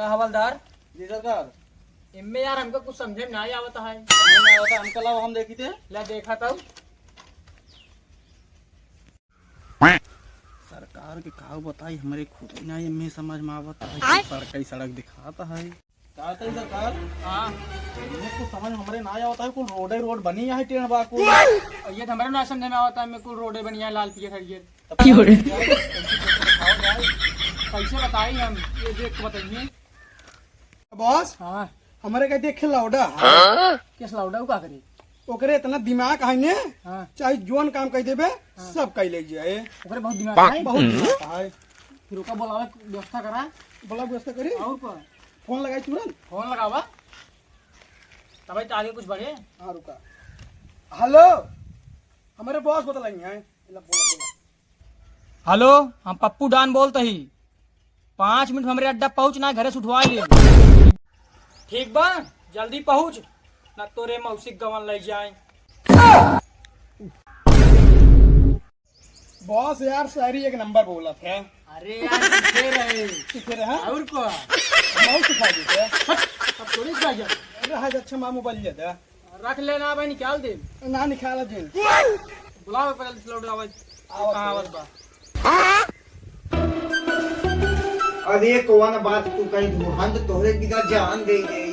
हवलदार जी सरकार। इनमें यार हमको कुछ समझे में नहीं आवता है। अंकल आओ हम देखी थे। ला देखा था सरकार के का बताई हमारे खुद ही नहीं में समझ में आवता है। सरकारी सड़क दिखाता है कहते हैं सरकार। हाँ कुछ समझ हमारे ना आवता है। कुल रोड बनी है ट्रेन बाकू ये तो हमारे ना समझे में आवता है। मेरे को रोडे बनी है लाल पिए खड़ी कैसे बताई हम ये देख के बताइए बॉस। हाँ हमारे कहते देखे लौड़ा किस लाउडा का करे ओकरे इतना दिमाग है ने हाँ चाहे जोन काम कह देबे सब कह ले जाए। ओकरे बहुत दिमाग है। बहुत दिमाग है। फिर ओका बोलावे व्यवस्था करा बोला व्यवस्था करी और का फोन लगाई तुरंत। फोन लगावा तब तो आगे कुछ बढ़े। हाँ रुका। हेलो हमारे बॉस बतलाएंगे हैं। बोला बोला हेलो हम पप्पू डान बोलते ही 5 मिनट हमारे अड्डा पहुंचना घरे से उठवा लिए। ठीक बा जल्दी पहुंच ना तोरे मौसी गवन ले जाए। बॉस यार शायरी एक नंबर बोला था। अरे यार सीखे रहे हैं और को बहुत सिखा देते। अब थोड़ी सा जा अरे हाय अच्छा मामू बन जाता रख लेना भाई निकाल दे। ना निकाला जिन बुलाओ पहले स्लो आवाज कहां आवाज बा। अरे कौन बात तू कहीं धुहंद तोहरे बिना जान दे गई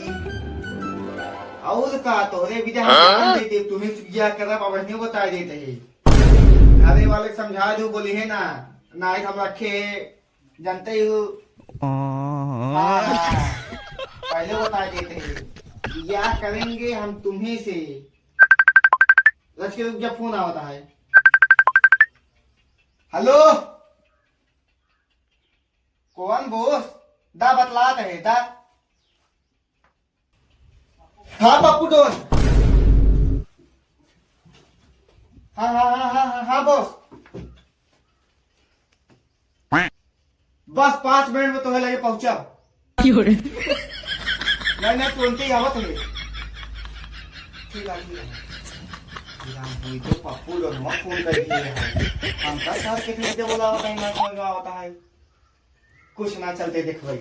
और का तोहरे बिना जान देते तुम्हें क्या करब अब नहीं बता देते है। घरे वाले समझा दो बोली है ना नाइट हम रखे जानते हो। पहले बता देते हैं क्या करेंगे हम तुम्हें से। रच के रुक जा फोन आता है। हेलो कौन बोस दा बतलात है दा। हाँ पप्पू डोन। हाँ हाँ हाँ हाँ हाँ हाँ बॉस बस 5 मिनट में तुम्हें लगे पहुंचा। नहीं नहीं तुरंत ही आवत है। ठीक है तो पप्पू डोन मत फोन कर दिए हम का सर कितने दे बोला होता है ना समझ आता है कुछ ना चलते देखो भाई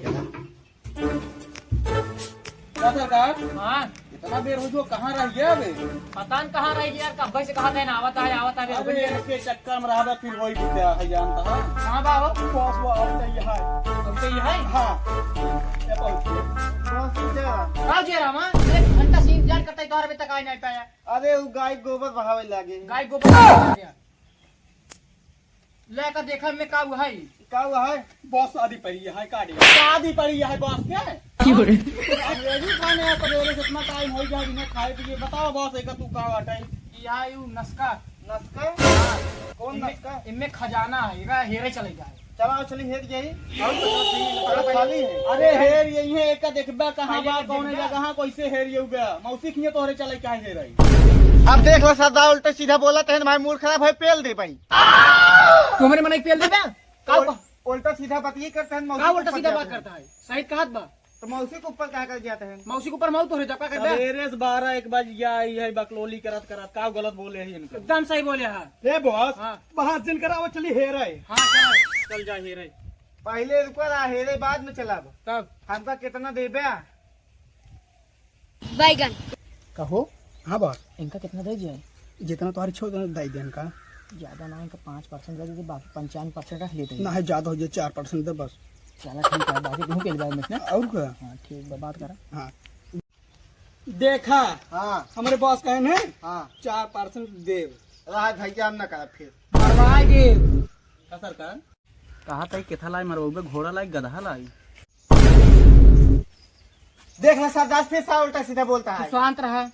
क्या सरकार हां इतना देर हो जो कहाँ रह गया अबे। पता न कहां रह गया कब से कहा था ना आवता है अबे इसके चक्कर में रहा फिर वही बिता है जानता है। हां बाबा बॉस वो अब चाहिए है। अब तो ये है हाँ ये पहुंचे बॉस जा। राजे रामा 1 घंटा से इंतजार करता है 12 बजे तक आ नहीं पाया। अरे वो गाय गोबर बहावे लागे गाय गोबर आ गया लेकर देखा में का हुआ है। का हुआ है बॉस शादी पड़ी है काटी शादी पड़ी है बॉस के अंग्रेजी खाने है सवेरे कितना टाइम हो गया इन्हें खाए पिए बताओ बॉस एक तू का हटाई यह यू नस्का नस्का कौन नस्का इनमें खजाना है ये हेरे चलेगा। चला चली हेर जाई और खाली है। अरे हेर यही है एक देखबा कहां बा कौन है जगह कैसे हेर ये गया मौसी खिए तोहरे चले क्या हे रही। अब देख लो सरदार उल्टा सीधा बोला तो भाई मूड खराब है पेल दे भाई तुम्हारे मन एक पेल दे का उल्टा सीधा बात ये करते हैं का उल्टा सीधा बात करता है सही कहा बा तो मौसी के ऊपर क्या कर जाते हैं। मौसी के ऊपर मौत हो रही का कर दे सवेरे से 12-1 बज गया है बकलोली करत करत का गलत बोले है इनका। एकदम सही बोले हां हे बॉस हाँ। बाहर दिन कराओ चली हेर है। हां चल जा हेरे पहले रुको ना हेरे बाद में चला तब हमका कितना देबे बैगन कहो हाँ बॉस इनका कितना दे जाए जितना तुम्हारी छो दे देन का ज्यादा ना इनका 5% दे दे बाकी 95% रख लेते ना है ज्यादा हो जाए 4% दे बस। चला ठीक है बाकी तुम पेल बाद में और क्या हां ठीक बा बात करा। हाँ देखा हाँ हमारे बॉस कहन है हाँ 4% देव रहा भैया हम ना करा फिर मरवाएंगे का सरकार कहा था केथा लाई मरबे घोड़ा लाई गधा लाई। देख ला सरदार फिर सा उल्टा सीधा बोलता है। शांत रहा।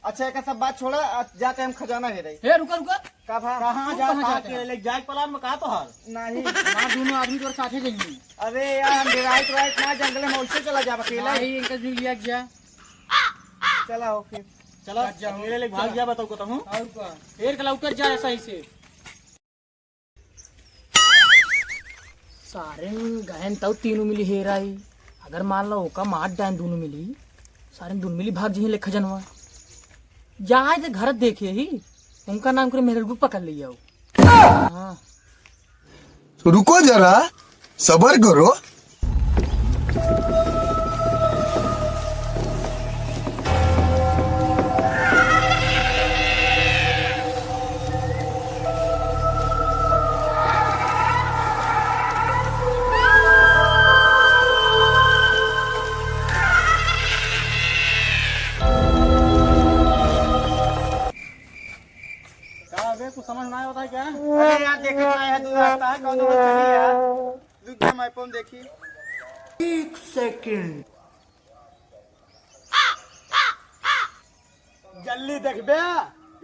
अच्छा एक सब बात छोड़ा जाते हम खजाना है रही हे रुका रुका का भा कहाँ तू जा कहाँ जाते हैं? ले जाए पलान में कहा तो हाल नहीं ना दोनों आदमी तो साथे जाइए। अरे यार हम राइट ना जंगल में उल्टे चला जा अकेला ही नहीं इनका जो लिया गया चला हो फिर चला मेरे लिए भाग गया बताओ को हूँ और का फिर कल उतर जा सही से सारे गहन तो तीनों मिली हेर आई अगर मान लो का मार डान दोनों मिली सारे दोनों मिली भाग जी लेखा जनवा जहाँ से घर देखे ही उनका नाम करे मेरे को पकड़ लिया हाँ रुको जरा सबर करो। मैं फोन देखी। एक सेकंड। जल्दी देख बे।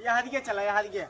यहाँ दिखे चला, यहाँ दिखे।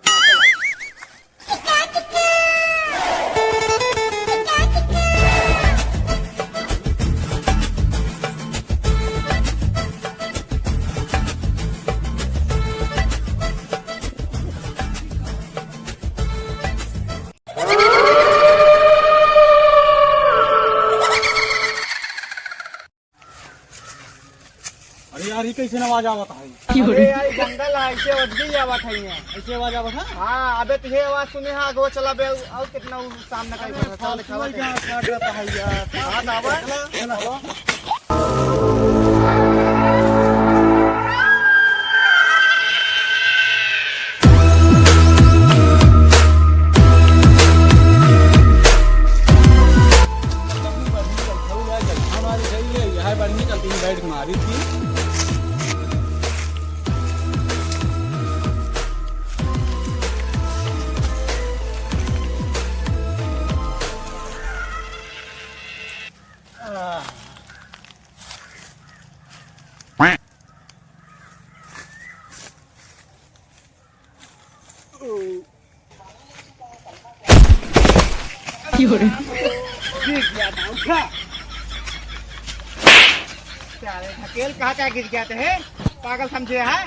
अरे यार ये कैसे आवाज आवत है? अरे यार जंगल है, ऐसे वजदी आवाज है यहाँ। ऐसे आवाज आवत है? हाँ अबे तुझे आवाज सुने हाँ अगो चला बे और कितना सामने का काट रहता है यार। हाँ दावा चलो। बढ़िया चलती है, बैठ मारी थी। ढकेल कहाँ क्या गिर गया थे पागल समझे है?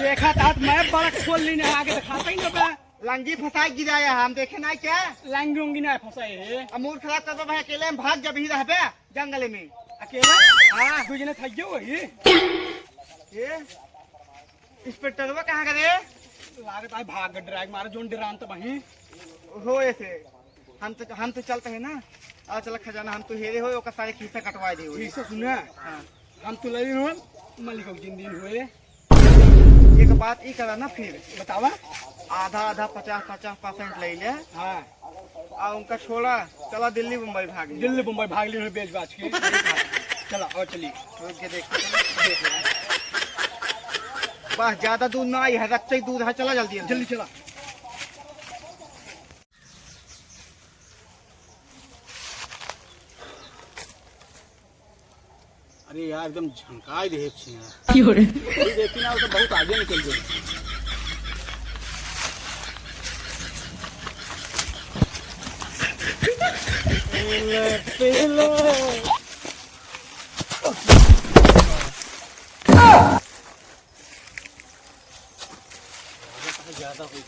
देखा था मैं बड़ा खोल लेने आगे दिखाता ही ना बे। लंगी फंसाई गिराया हम देखे ना क्या लंगी उंगी ना फंसाए है। अमूल खराब कर भाई अकेले में भाग जब ही रहबे जंगल में अकेला हाँ तुझे ने थक गयो वही। ये इंस्पेक्टरवा कहाँ करे लागत है भाग ड्रैग मारे जोन डरान तो वही हो ऐसे हम तो चलते हैं ना और चल खजाना हम तो हेरे हो ओका सारे खीसा कटवा दे हो। ऐसे सुना हाँ हम तो लड़ी हो मलिक जिन दिन हुए। एक बात ई करा ना फिर बतावा। आधा 50% ले ले हाँ और उनका छोड़ा चला दिल्ली मुंबई भाग ले। दिल्ली मुंबई भाग ली बेच बाच के। चला और चली रुक के देख बस ज्यादा दूर ना आई है रच्चा ही दूर है चला जल्दी जल्दी चला। अरे यार एकदम झंकाई दे देखी ना तो बहुत आगे निकल गए। ज्यादा हो गई।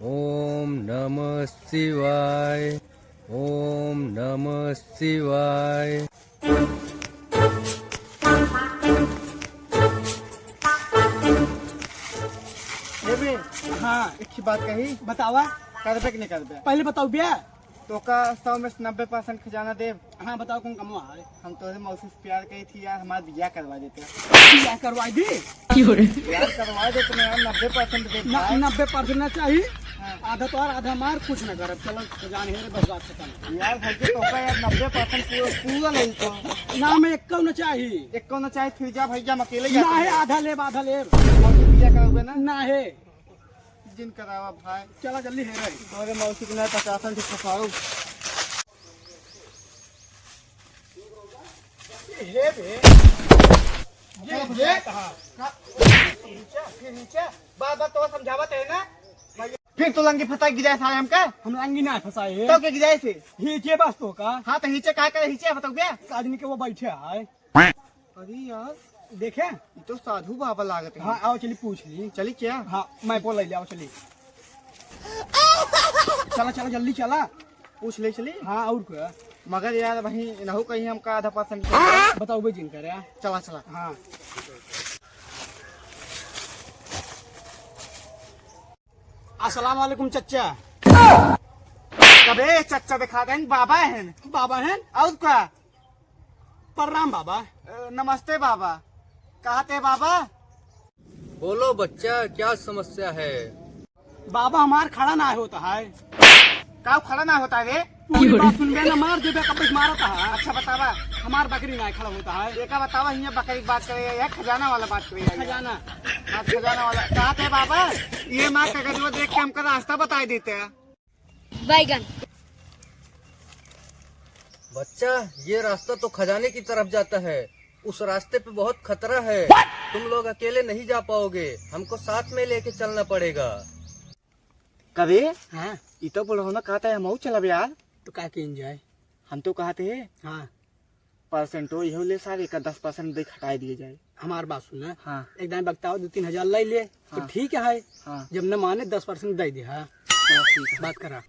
ओम नमः शिवाय। ओम नमः शिवाय। हाँ एक ही बात कही बतावा। कर दे कि नहीं कर दे पहले बताओ भैया। तो का 100 में 90% खजाना दे। हाँ बताओ कौन कमवा है। हम तो मौसी से प्यार कही थी यार हमारा बिया करवा देते क्या करवाई दी? यार करवा दे तुम्हें यार 90% दे भाई। 90% ना चाहिए। हाँ। आधा तो और आधा मार कुछ ना कर। चलो जान है बस बात खत्म। यार भाई तो का यार 90% पूरा नहीं तो ना में एक ना चाहिए। एक को ना चाहे फिर जा भैया हम अकेले ना जाते है हैं। आधा लेब आधा लेब। मौसी बिया करोगे ना ना है। जिन करावा भाई चला जल्दी है रे। तुम्हारे मौसी को ना 50 ठीक फसाओ। हे बे ये फिर नीचे बार बार तो समझावत है ना फिर तो लंगी फंसा गिराए सारे हमका हम लंगी ना फंसाए है। तो क्या गिराए से हीचे बस तो का हाँ तो नीचे क्या करे नीचे बताओ बे आदमी के वो बैठे है। अरे यार देखे ये तो साधु बाबा लागत है। हाँ आओ चली पूछ ली। चली क्या हाँ मैं बोल ले आओ चली। चला चला जल्दी चला। पूछ ले चली हाँ और क्या मगर यार वही नहु कहीं हमका आधा % बताओ भाई जिन करे। चला चला हाँ अस्सलाम वालेकुम चच्चा। कबे चच्चा दिखा गए बाबा है बाबा हैं और क्या प्रणाम बाबा। नमस्ते बाबा कहते बाबा बोलो बच्चा क्या समस्या है? बाबा हमार खड़ा ना होता है। का खड़ा ना होता रे पूरी बात सुन ना मार देबे कपड़े मारता है। अच्छा बतावा हमार बकरी ना खड़ा होता है। एक बतावा हियां बकरी की बात करे या खजाना वाला बात करे? खजाना हाँ, खजाना वाला कहा थे बाबा। ये माँ कागजवा देख के हमका रास्ता बता देते हैं। बैगन। बच्चा, ये रास्ता तो खजाने की तरफ जाता है। उस रास्ते पे बहुत खतरा है। तुम लोग अकेले नहीं जा पाओगे, हमको साथ में लेके चलना पड़ेगा। कभी हाँ ये तो बोलो ना कहता है हम चलब यार। तो क्या किन जाए? हम तो कहते हैं हाँ परसेंटो यहो ले सारे का 10% देख हटाई दिए जाए। हमार बात सुन। हाँ एक दान बगताओ 2-3 हजार ले ले तो हाँ। ठीक है। हाँ जब न माने 10% दे दे। हाँ ठीक है। बात करा।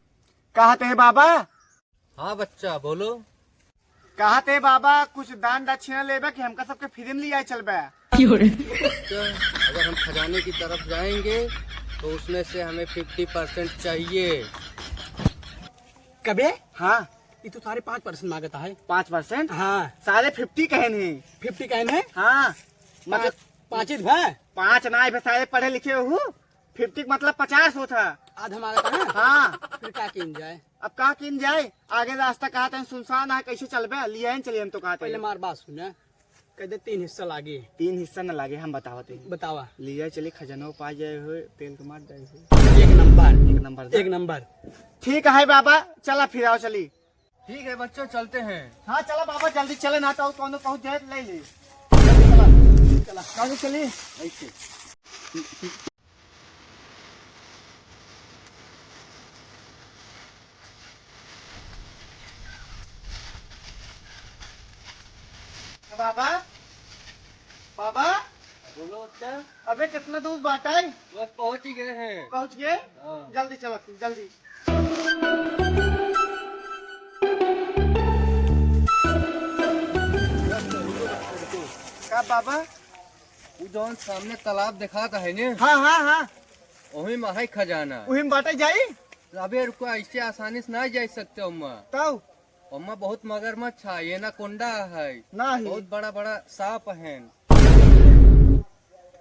कहते हैं बाबा, हाँ बच्चा बोलो। कहते हैं बाबा कुछ दान दक्षिणा लेबे कि हमका सबके फ्री में लिया चलबे। बच्चा, अगर हम खजाने की तरफ जाएंगे तो उसमें से हमें 50% चाहिए। कबे हाँ ये तो सारे 5% मांगता है। 5%? हाँ सारे 50 कहन है। 50 कहने है। हाँ मतलब 5 भाई 5 ना है, सारे पढ़े लिखे हो। 50 मतलब 50 होता। आधा मांगता है। हाँ फिर क्या किन जाए? अब कहा किन जाए? आगे रास्ता कहते हैं सुनसान है, कैसे चलबे? लिया चलिए हम तो कहते पहले हैं। मार बात सुन। कह दे 3 हिस्सा लागे। 3 हिस्सा न लागे, हम बतावते हैं। बतावा। लिया चलिए खजाना पा जाए हो, तेल तो मार जाए हो। 1 नंबर। 1 नंबर दे। 1 नंबर। ठीक है बाबा, चला फिर आओ चली। ठीक है बच्चों, चलते हैं। हाँ चला बाबा, जल्दी चले ना तो कौन पहुँच जाए तो ले ले। चला चला चलिए ऐसे। बाबा बाबा बोलो बच्चा। अबे कितना दूर बाटा है? बस पहुंच ही गए हैं। पहुँच गए? हाँ। जल्दी चलो जल्दी। का बाबा? वो जो सामने तालाब दिखाता है ने, हाँ हाँ हाँ वही में है खजाना। वही में बाटा जाई अबे रुको, ऐसे आसानी से नहीं जा सकते। तब उम्मा बहुत मगरमच्छ है, ये ना कोंडा है, ना ही बहुत बड़ा बड़ा सांप है।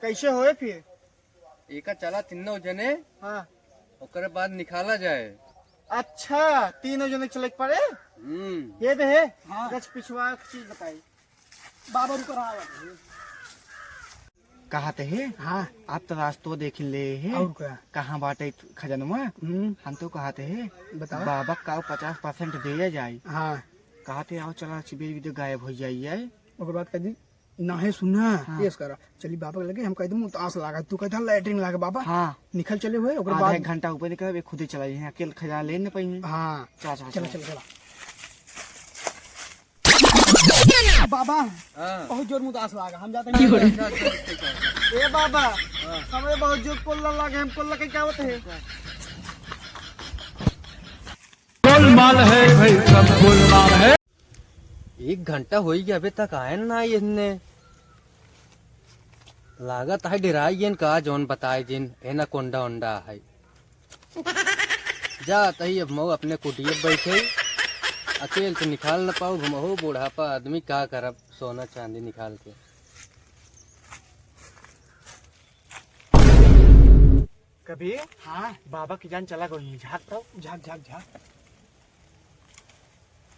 कैसे होए फिर? एक चला तीनों जने, हाँ ओकरे बाद निकाला जाए। अच्छा, तीनों जने चले के पड़े। ये दे हाँ। गच पिछवा चीज बताई। बाबा रुको रहा है। कहते हैं हाँ आप तो रास्तों देख ले है। और क्या? कहाँ बाटे खजनवा? हम तो कहते हैं बता। बाबा का 50% दिया जाए। हाँ कहते आओ चला चिबेर भी गायब हो जाइए। ओकर बाद कह दी ना है सुना। हाँ। केस करा चली बाबा के लगे। हम कह दूँ तास लागा, तू कहता लैटरिन लागा। बाबा हाँ निकल चले हुए। ओकर आधा बाद 1 घंटा ऊपर निकल खुद ही चला जाए, अकेले खजा ले न पाई। हाँ चला चला चलो चला। चलो चलो। बाबा हाँ। बहुत जोर मुदास लागा। हम जाते हैं। ए बाबा हमें बहुत जो कोल्ला लगे, हम कोल्ला के क्या होते हैं? गोलमाल है भाई, सब गोलमाल है। 1 घंटा हो गया अभी तक आए ना इनने। लागत है डिराई का जोन बताए जिन एना कोंडा ओंडा है। जा तही अब मऊ अपने कुटिया बैठे, अकेले तो निकाल न पाऊ। घुमहो बुढ़ापा आदमी का करब सोना चांदी निकाल के। कभी हाँ बाबा की जान चला गई। झाँकता हूँ। झाक झाक झाक।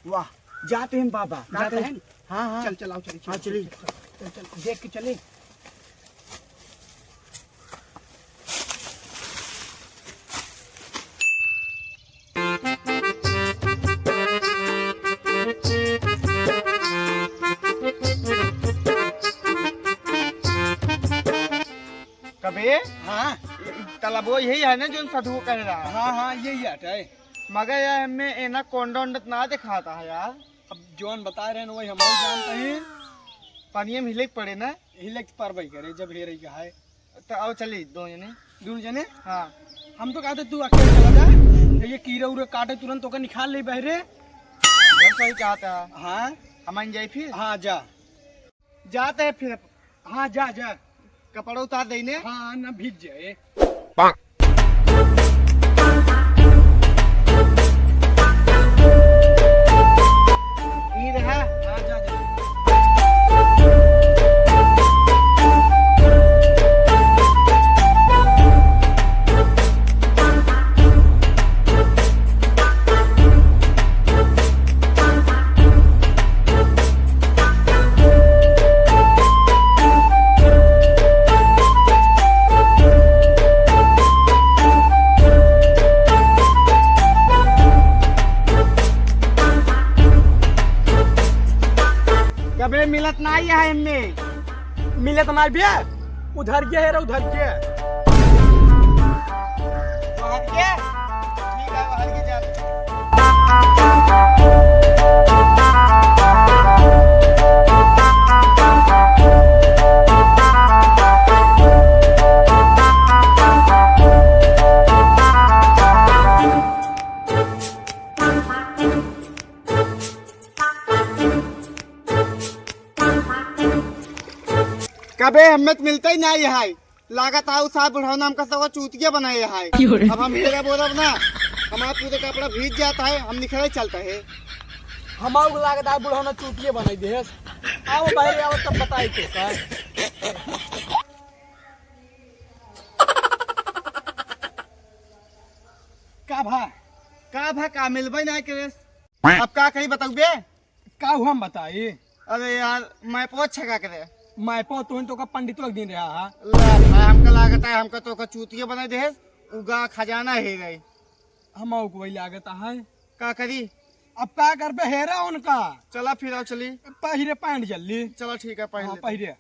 वाह जाते हैं बाबा। जाते हैं। हाँ हाँ चल चल आओ चलिए। हाँ, चलिए। चल चल देख के चले। कभी हाँ तालाबो यही है ना जो साधु कह रहा है। हाँ हाँ यही हट है। मगर यार हमें एना कोंडा ना दिखाता है यार। अब जोन बता रहे हैं वही हम जानते हैं। पानी में हिले पड़े ना हिलेक्स पर भाई करे जब हे रही का है। तो आओ चली 2 जने। दूर जने हाँ हम तो कहते तू अकेले चला जा। ये कीड़ा उड़ा काटे तुरंत ओकर निकाल ले बहरे। घर सही कहता है। हाँ हम जाए फिर। हाँ जा। जाते हैं फिर। हाँ जा जा। कपड़ा उतार देने। हाँ ना भीग जाए। ईद है। हाँ जा जा। भाई भैया उधर गया है उधर गया वहाँ के ठीक है वहाँ के जा कबे हमें तो मिलता ही नहीं है लागत है साहब बुढ़ाओ नाम का सब चूतिया बनाए है अब हम तेरा बोलब ना हमारा पूरे कपड़ा भीग जाता है हम निखरे चलता है हमारे लागत है बुढ़ाओ ना चूतिया बनाई दे आओ बाहर आओ तब बताई तो का भा का मिलबे ना करे अब का कही बताऊ बे का हम बताई अरे यार मैं पहुंच छका करे मैं तो का पंडित एक दिन रहा भाई हमका लागत है हमका तो का चूतिया बना दे उगा खजाना है गई हम को वही लागत है का करी अब का कर पे हेरा उनका चला फिर आओ चली पहिरे पैंट जल्दी चलो ठीक है पहले पहिरे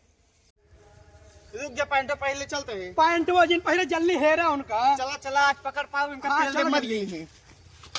रुक जा पैंट पहले चलते हैं पैंट वो जिन पहिरे जल्दी हेरा उनका चला चला आज पकड़ पाओ इनका तेल मत ली